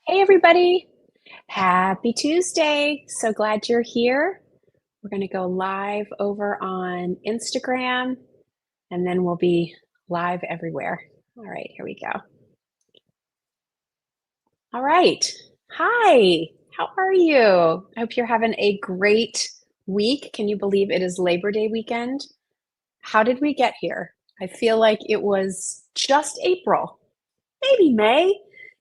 Hey, everybody. Happy Tuesday. So glad you're here. We're going to go live over on Instagram and then we'll be live everywhere. All right, here we go. All right. Hi. How are you? I hope you're having a great week. Can you believe it is Labor Day weekend? How did we get here? I feel like it was just April, maybe May.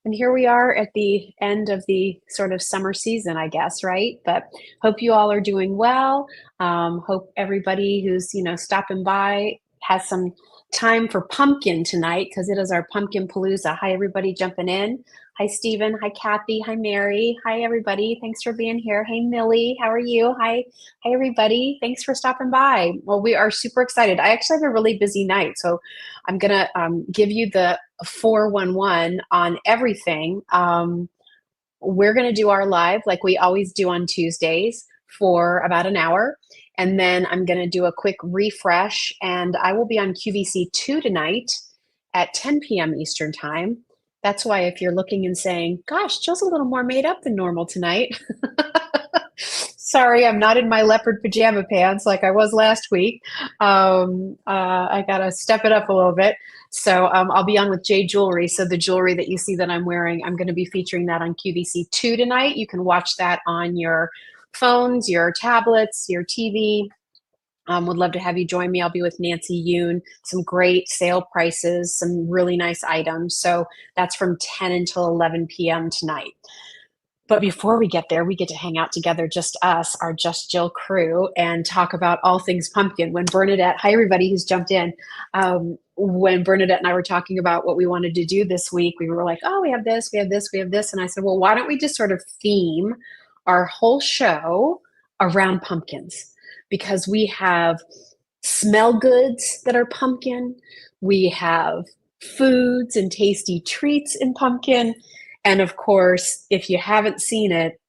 And here we are at the end of the sort of summer season, I guess, right? But hope you all are doing well. Hope everybody who's, stopping by has some time for pumpkin tonight because it is our pumpkin palooza. Hi, everybody jumping in. Hi, Stephen. Hi, Kathy. Hi, Mary. Hi, everybody. Thanks for being here. Hey, Millie. How are you? Hi, everybody. Thanks for stopping by. Well, we are super excited. I actually have a really busy night, so I'm gonna give you the 411 on everything. We're going to do our live like we always do on Tuesdays for about an hour. And then I'm going to do a quick refresh, and I will be on QVC2 tonight at 10 p.m. Eastern Time. That's why if you're looking and saying, gosh, Jill's a little more made up than normal tonight. Sorry, I'm not in my leopard pajama pants like I was last week. I got to step it up a little bit. So I'll be on with J Jewelry. So the jewelry that you see that I'm wearing, I'm going to be featuring that on QVC2 tonight. You can watch that on your phones, your tablets, your TV. Would love to have you join me. I'll be with Nancy Yoon. Some great sale prices, some really nice items. So that's from 10 until 11 p.m. tonight. But before we get there, we get to hang out together, just us, our Just Jill crew, and talk about all things pumpkin. When Bernadette, hi everybody who's jumped in. When Bernadette and I were talking about what we wanted to do this week, we were like, oh, we have this, we have this, we have this. And I said, well, why don't we just sort of theme our whole show around pumpkins? Because we have smell goods that are pumpkin, we have foods and tasty treats in pumpkin. And of course, if you haven't seen it,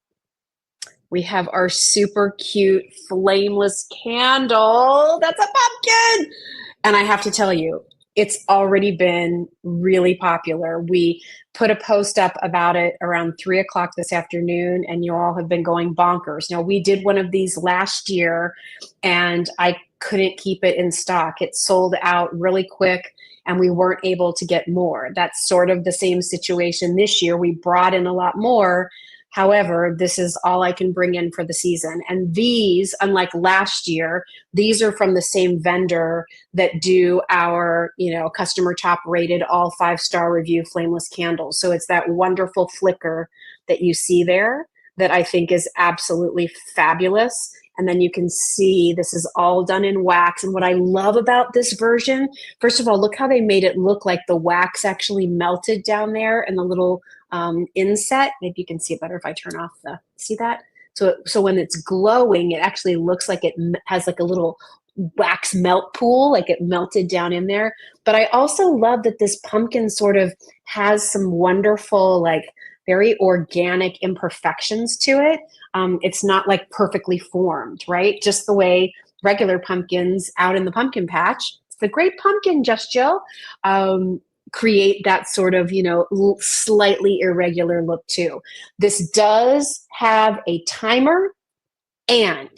we have our super cute flameless candle. That's a pumpkin. And I have to tell you, it's already been really popular. We put a post up about it around 3 o'clock this afternoon, and you all have been going bonkers. Now, we did one of these last year, and I couldn't keep it in stock. It sold out really quick, and we weren't able to get more. That's sort of the same situation this year. We brought in a lot more. However, this is all I can bring in for the season. And these, unlike last year, these are from the same vendor that do our, customer top rated all 5-star review flameless candles. So it's that wonderful flicker that you see there that I think is absolutely fabulous. And then you can see this is all done in wax. And what I love about this version, first of all, look how they made it look like the wax actually melted down there and the little inset. Maybe you can see it better if I turn off see that? So when it's glowing, it actually looks like it has like a little wax melt pool, like it melted down in there. But I also love that this pumpkin sort of has some wonderful, like very organic imperfections to it. It's not like perfectly formed, right? Just the way regular pumpkins out in the pumpkin patch. It's the great pumpkin, Just Jill. Create that sort of, slightly irregular look too. This does have a timer, and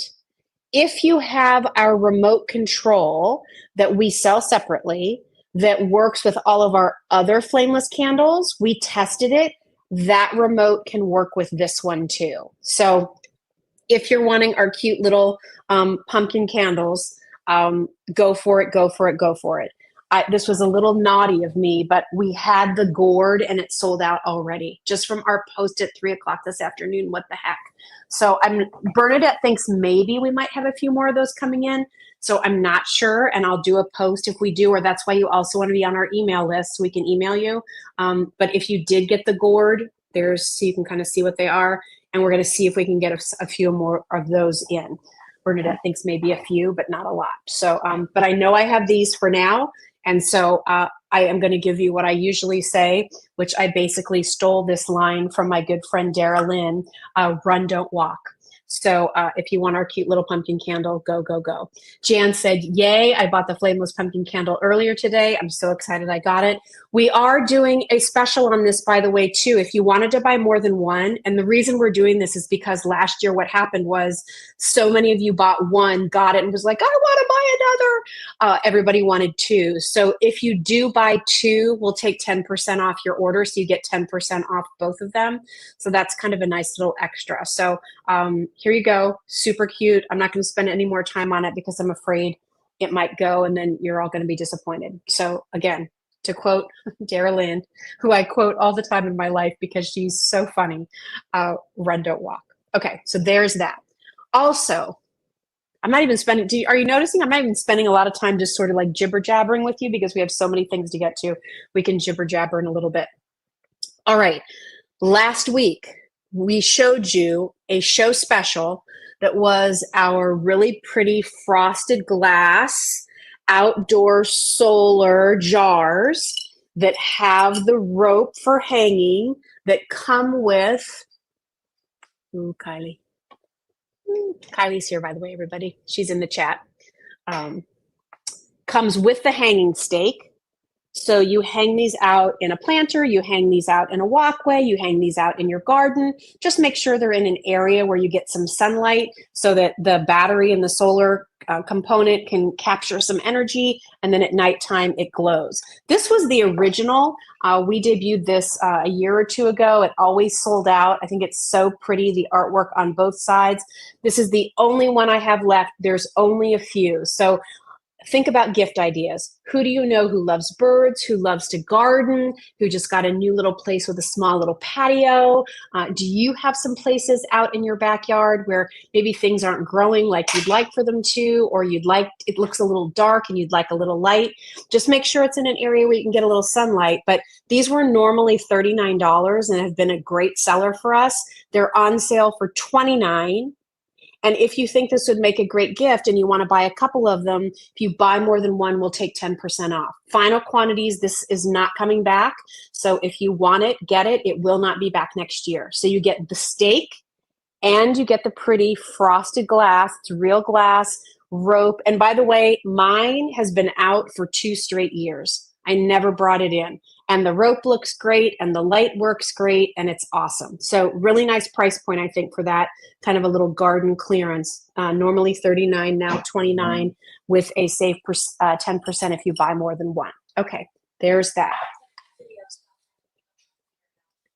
if you have our remote control that we sell separately that works with all of our other flameless candles, we tested it. That remote can work with this one too. So if you're wanting our cute little pumpkin candles, go for it, go for it, go for it. This was a little naughty of me, but we had the gourd and it sold out already just from our post at 3 o'clock this afternoon. What the heck? So Bernadette thinks maybe we might have a few more of those coming in. So I'm not sure, and I'll do a post if we do, or that's why you also want to be on our email list so we can email you. But if you did get the gourd, so you can kind of see what they are, and we're going to see if we can get a few more of those in. Bernadette thinks maybe a few, but not a lot. So, but I know I have these for now. And so I am going to give you what I usually say, which I basically stole this line from my good friend Dara Lynn, run, don't walk. So if you want our cute little pumpkin candle, go, go, go. Jan said, yay, I bought the flameless pumpkin candle earlier today. I'm so excited I got it. We are doing a special on this, by the way, too. If you wanted to buy more than one, and the reason we're doing this is because last year what happened was so many of you bought one, got it, and was like, I want to buy another. Everybody wanted two. So if you do buy two, we'll take 10% off your order. So you get 10% off both of them. So that's kind of a nice little extra. So here you go. Super cute. I'm not going to spend any more time on it because I'm afraid it might go and then you're all going to be disappointed. So again, to quote Dara Lynn, who I quote all the time in my life because she's so funny, run, don't walk. Okay, so there's that. Also, I'm not even spending, are you noticing I'm not even spending a lot of time just sort of like jibber jabbering with you because we have so many things to get to. We can jibber jabber in a little bit. All right, last week, we showed you a show special that was our really pretty frosted glass outdoor solar jars that have the rope for hanging that come with, ooh, Kylie. Kylie's here, by the way, everybody. She's in the chat. Comes with the hanging stake. So you hang these out in a planter, you hang these out in a walkway, you hang these out in your garden. Just make sure they're in an area where you get some sunlight so that the battery and the solar component can capture some energy, and then at nighttime it glows. This was the original. We debuted this a year or two ago. It always sold out. I think it's so pretty, the artwork on both sides. This is the only one I have left. There's only a few. So think about gift ideas. Who do you know who loves birds, who loves to garden, who just got a new little place with a small little patio? Do you have some places out in your backyard where maybe things aren't growing like you'd like for them to, or you'd like, it looks a little dark and you'd like a little light? Just make sure it's in an area where you can get a little sunlight. But these were normally $39 and have been a great seller for us. They're on sale for $29. And if you think this would make a great gift and you want to buy a couple of them, if you buy more than one, we'll take 10% off. Final quantities, this is not coming back. So if you want it, get it. It will not be back next year. So you get the stake and you get the pretty frosted glass. It's real glass, rope. And by the way, mine has been out for 2 straight years. I never brought it in. And the rope looks great and the light works great and it's awesome. So really nice price point, I think, for that kind of a little garden clearance. Normally $39, now $29 with a safe 10% if you buy more than one. Okay, there's that.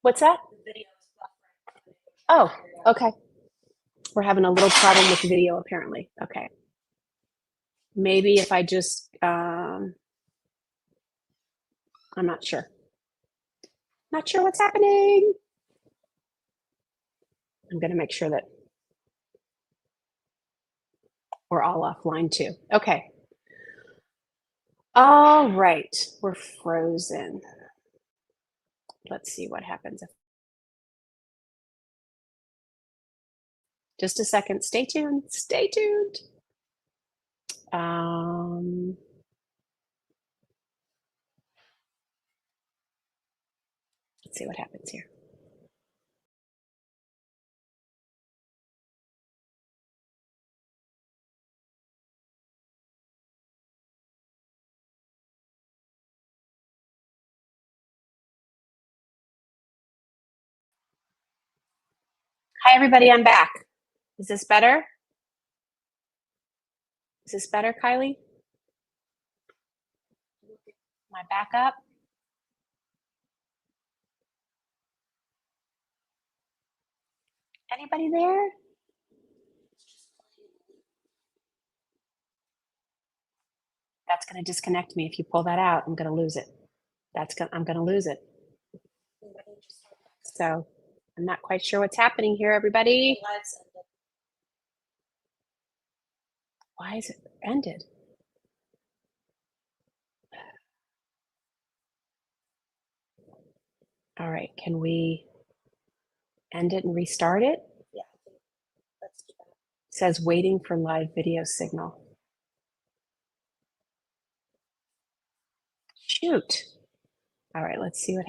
What's that? Oh, okay. We're having a little problem with video apparently. Okay. Maybe if I just, I'm not sure. Not sure what's happening. I'm going to make sure that we're all offline too. Okay. All right. We're frozen. Let's see what happens. Just a second. Stay tuned. Stay tuned. Let's see what happens here. Hi, everybody. I'm back. Is this better? Is this better, Kylie? Am I back up? Anybody there? That's going to disconnect me. If you pull that out, I'm going to lose it. I'm going to lose it. So I'm not quite sure what's happening here, everybody. Why is it ended? All right, can we end it and restart it? Yeah. It says waiting for live video signal. Shoot. All right, let's see what